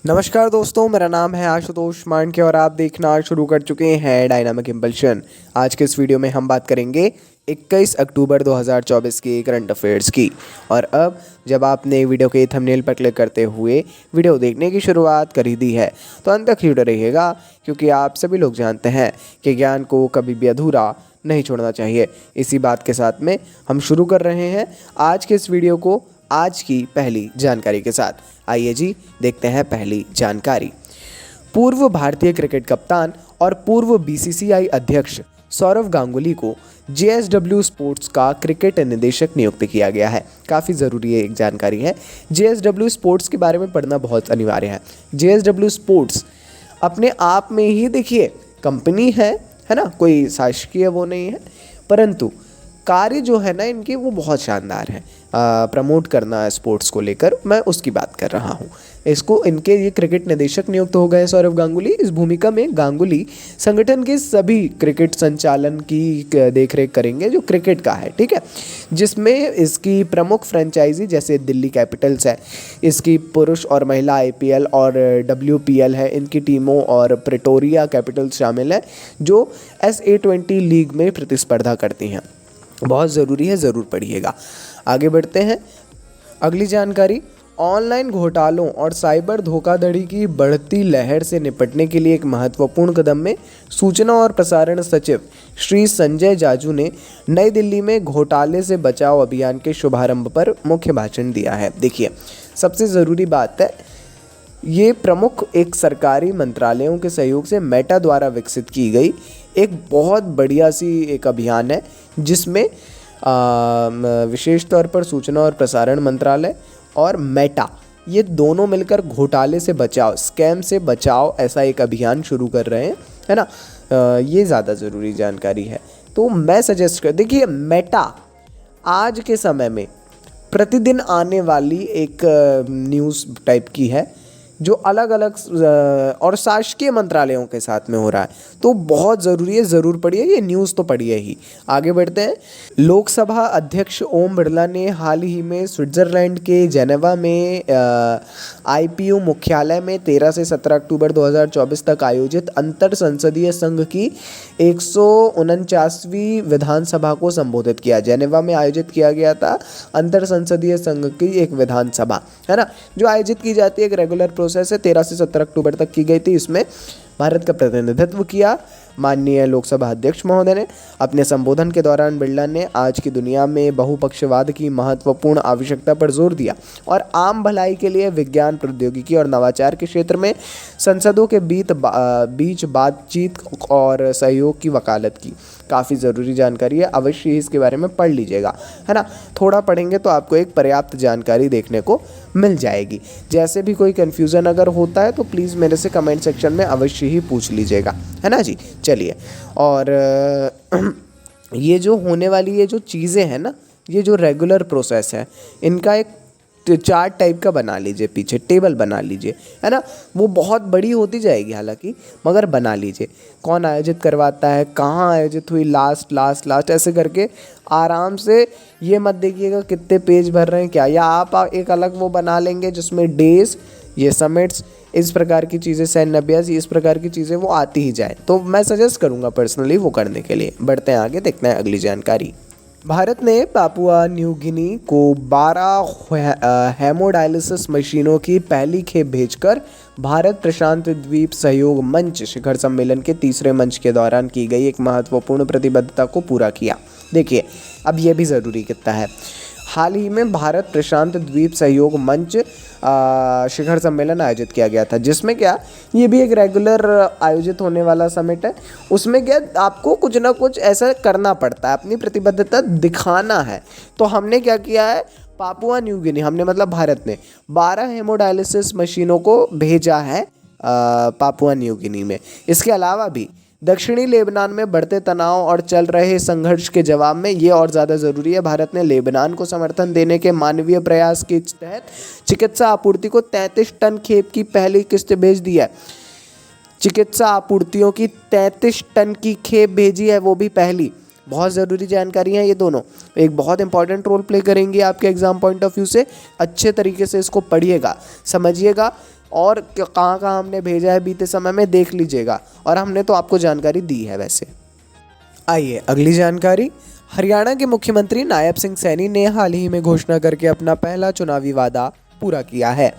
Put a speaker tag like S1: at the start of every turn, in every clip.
S1: नमस्कार दोस्तों, मेरा नाम है आशुतोष मांडके और आप देखना शुरू कर चुके हैं डायनामिक इम्पल्शन। आज के इस वीडियो में हम बात करेंगे 21 अक्टूबर 2024 की करंट अफेयर्स की। और अब जब आपने वीडियो के थंबनेल पर क्लिक करते हुए वीडियो देखने की शुरुआत कर ही दी है तो अंत तक जुड़े रहिएगा, क्योंकि आप सभी लोग जानते हैं कि ज्ञान को कभी भी अधूरा नहीं छोड़ना चाहिए। इसी बात के साथ में हम शुरू कर रहे हैं आज के इस वीडियो को आज की पहली जानकारी के साथ। आइए जी, देखते हैं पहली जानकारी। पूर्व भारतीय क्रिकेट कप्तान और पूर्व बीसीसीआई अध्यक्ष सौरव गांगुली को जेएसडब्ल्यू स्पोर्ट्स का क्रिकेट निदेशक नियुक्त किया गया है। काफ़ी ज़रूरी एक जानकारी है। जेएसडब्ल्यू स्पोर्ट्स के बारे में पढ़ना बहुत अनिवार्य है। जेएसडब्ल्यू स्पोर्ट्स अपने आप में ही देखिए कंपनी है ना, कोई शासकीय वो नहीं है, परंतु कार्य जो है ना इनके वो बहुत शानदार है। प्रमोट करना है स्पोर्ट्स को लेकर, मैं उसकी बात कर रहा हूँ। इनके ये क्रिकेट निदेशक नियुक्त हो गए सौरव गांगुली। इस भूमिका में गांगुली संगठन के सभी क्रिकेट संचालन की देखरेख करेंगे जो क्रिकेट का है, ठीक है, जिसमें इसकी प्रमुख फ्रेंचाइजी जैसे दिल्ली कैपिटल्स है, इसकी पुरुष और महिला आईपीएल और डब्ल्यूपीएल है, इनकी टीमों और प्रेटोरिया कैपिटल्स शामिल है जो SA20 लीग में प्रतिस्पर्धा करती हैं। बहुत ज़रूरी है, ज़रूर पढ़िएगा। आगे बढ़ते हैं। अगली जानकारी, ऑनलाइन घोटालों और साइबर धोखाधड़ी की बढ़ती लहर से निपटने के लिए एक महत्वपूर्ण कदम में सूचना और प्रसारण सचिव श्री संजय जाजू ने नई दिल्ली में घोटाले से बचाव अभियान के शुभारंभ पर मुख्य भाषण दिया है। देखिए, सबसे ज़रूरी बात है, ये प्रमुख एक सरकारी मंत्रालयों के सहयोग से मेटा द्वारा विकसित की गई एक बहुत बढ़िया सी एक अभियान है, जिसमें विशेष तौर पर सूचना और प्रसारण मंत्रालय और मेटा ये दोनों मिलकर घोटाले से बचाव, स्कैम से बचाव ऐसा एक अभियान शुरू कर रहे हैं, है ना। ये ज़्यादा ज़रूरी जानकारी है, तो मैं सजेस्ट कर, देखिए मेटा आज के समय में प्रतिदिन आने वाली एक न्यूज़ टाइप की है जो अलग अलग और शासकीय मंत्रालयों के साथ में हो रहा है, तो बहुत ज़रूरी है, ज़रूर पढ़िए, ये न्यूज़ तो पढ़िए ही। आगे बढ़ते हैं। लोकसभा अध्यक्ष ओम बिरला ने हाल ही में स्विट्ज़रलैंड के जेनेवा में IPU मुख्यालय में 13 से 17 अक्टूबर 2024 तक आयोजित अंतर संसदीय संघ की 149वीं विधानसभा को संबोधित किया। जेनेवा में आयोजित किया गया था अंतर संसदीय संघ की एक विधानसभा, है ना, जो आयोजित की जाती है, एक रेगुलर प्रोसेस है, 13 से 17 अक्टूबर तक की गई थी। इसमें भारत का प्रतिनिधित्व किया माननीय लोकसभा अध्यक्ष महोदय ने। अपने संबोधन के दौरान बिरला ने आज की दुनिया में बहुपक्षवाद की महत्वपूर्ण आवश्यकता पर जोर दिया और आम भलाई के लिए विज्ञान, प्रौद्योगिकी और नवाचार के क्षेत्र में संसदों के बीच बातचीत और सहयोग की वकालत की। काफ़ी ज़रूरी जानकारी है, अवश्य ही इसके बारे में पढ़ लीजिएगा, है ना। थोड़ा पढ़ेंगे तो आपको एक पर्याप्त जानकारी देखने को मिल जाएगी। जैसे भी कोई कन्फ्यूज़न अगर होता है तो प्लीज़ मेरे से कमेंट सेक्शन में अवश्य ही पूछ लीजिएगा, है ना जी। चलिए, और ये जो होने वाली ये जो चीज़ें हैं ना, ये जो रेगुलर प्रोसेस है, इनका एक चार्ट टाइप का बना लीजिए, पीछे टेबल बना लीजिए, है ना। वो बहुत बड़ी होती जाएगी हालांकि, मगर बना लीजिए। कौन आयोजित करवाता है, कहाँ आयोजित हुई, लास्ट ऐसे करके आराम से। ये मत देखिएगा कितने पेज भर रहे हैं क्या, या आप एक अलग वो बना लेंगे जिसमें डेज, ये समिट्स, इस प्रकार की चीज़ें, सैन्य अभ्यास, इस प्रकार की चीज़ें वो आती ही जाए, तो मैं सजेस्ट करूँगा पर्सनली वो करने के लिए। बढ़ते हैं आगे, देखते हैं अगली जानकारी। भारत ने पापुआ न्यू गिनी को 12 हेमोडायलिसिस मशीनों की पहली खेप भेजकर भारत प्रशांत द्वीप सहयोग मंच शिखर सम्मेलन के तीसरे मंच के दौरान की गई एक महत्वपूर्ण प्रतिबद्धता को पूरा किया। देखिए, अब ये भी ज़रूरी कितना है, हाल ही में भारत प्रशांत द्वीप सहयोग मंच शिखर सम्मेलन आयोजित किया गया था, जिसमें क्या, ये भी एक रेगुलर आयोजित होने वाला समिट है। उसमें क्या, आपको कुछ ना कुछ ऐसा करना पड़ता है, अपनी प्रतिबद्धता दिखाना है। तो हमने क्या किया है, पापुआ न्यू गिनी, हमने मतलब भारत ने 12 हेमोडायलिसिस मशीनों को भेजा है पापुआ न्यू गिनी में। इसके अलावा भी दक्षिणी लेबनान में बढ़ते तनाव और चल रहे संघर्ष के जवाब में, ये और ज़्यादा ज़रूरी है, भारत ने लेबनान को समर्थन देने के मानवीय प्रयास के तहत चिकित्सा आपूर्ति को 33 टन खेप की पहली किस्त भेज दी है। चिकित्सा आपूर्तियों की 33 टन की खेप भेजी है, वो भी पहली। बहुत ज़रूरी जानकारी है ये दोनों, एक बहुत इंपॉर्टेंट रोल प्ले करेंगी आपके एग्जाम पॉइंट ऑफ व्यू से। अच्छे तरीके से इसको पढ़िएगा, समझिएगा, और कहाँ कहाँ हमने भेजा है बीते समय में देख लीजिएगा, और हमने तो आपको जानकारी दी है वैसे। आइए अगली जानकारी। हरियाणा के मुख्यमंत्री नायब सिंह सैनी ने हाल ही में घोषणा करके अपना पहला चुनावी वादा पूरा किया है।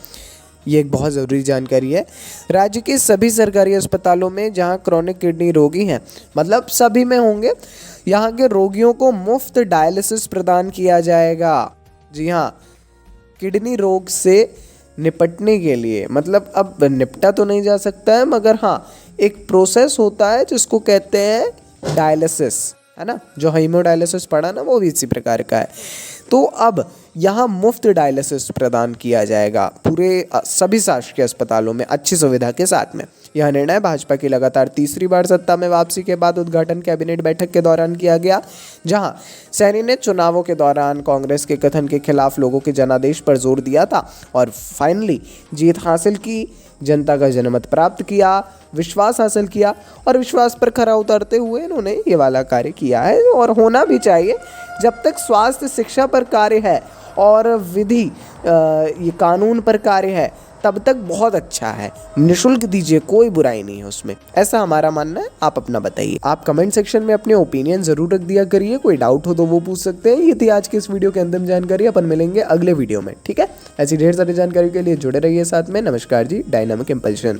S1: ये एक बहुत ज़रूरी जानकारी है। राज्य के सभी सरकारी अस्पतालों में जहां क्रोनिक किडनी रोगी हैं, मतलब सभी में होंगे, यहां के रोगियों को मुफ्त डायलिसिस प्रदान किया जाएगा। जी हाँ, किडनी रोग से निपटने के लिए, मतलब अब निपटा तो नहीं जा सकता है, मगर हाँ एक प्रोसेस होता है जिसको कहते हैं डायलिसिस, है ना। जो हीमोडायलिसिस पढ़ा ना, वो भी इसी प्रकार का है। तो अब यहाँ मुफ्त डायलिसिस प्रदान किया जाएगा पूरे सभी शासकीय अस्पतालों में अच्छी सुविधा के साथ में। यह निर्णय भाजपा की लगातार तीसरी बार सत्ता में वापसी के बाद उद्घाटन कैबिनेट बैठक के दौरान किया गया, जहां सैनी ने चुनावों के दौरान कांग्रेस के कथन के खिलाफ लोगों के जनादेश पर जोर दिया था और फाइनली जीत हासिल की, जनता का जनमत प्राप्त किया, विश्वास हासिल किया, और विश्वास पर खरा उतरते हुए इन्होंने ये वाला कार्य किया है, और होना भी चाहिए। जब तक स्वास्थ्य शिक्षा पर कार्य है और विधि ये कानून पर कार्य है, तब तक बहुत अच्छा है। निःशुल्क दीजिए, कोई बुराई नहीं है उसमें, ऐसा हमारा मानना है। आप अपना बताइए। आप कमेंट सेक्शन में अपने ओपिनियन जरूर रख दिया करिए, कोई डाउट हो तो वो पूछ सकते हैं। ये थी आज की इस वीडियो के अंतिम जानकारी। अपन मिलेंगे अगले वीडियो में, ठीक है। ऐसी ढेर सारी जानकारी के लिए जुड़े रहिए साथ में। नमस्कार जी, डायनामिक इंपल्शन।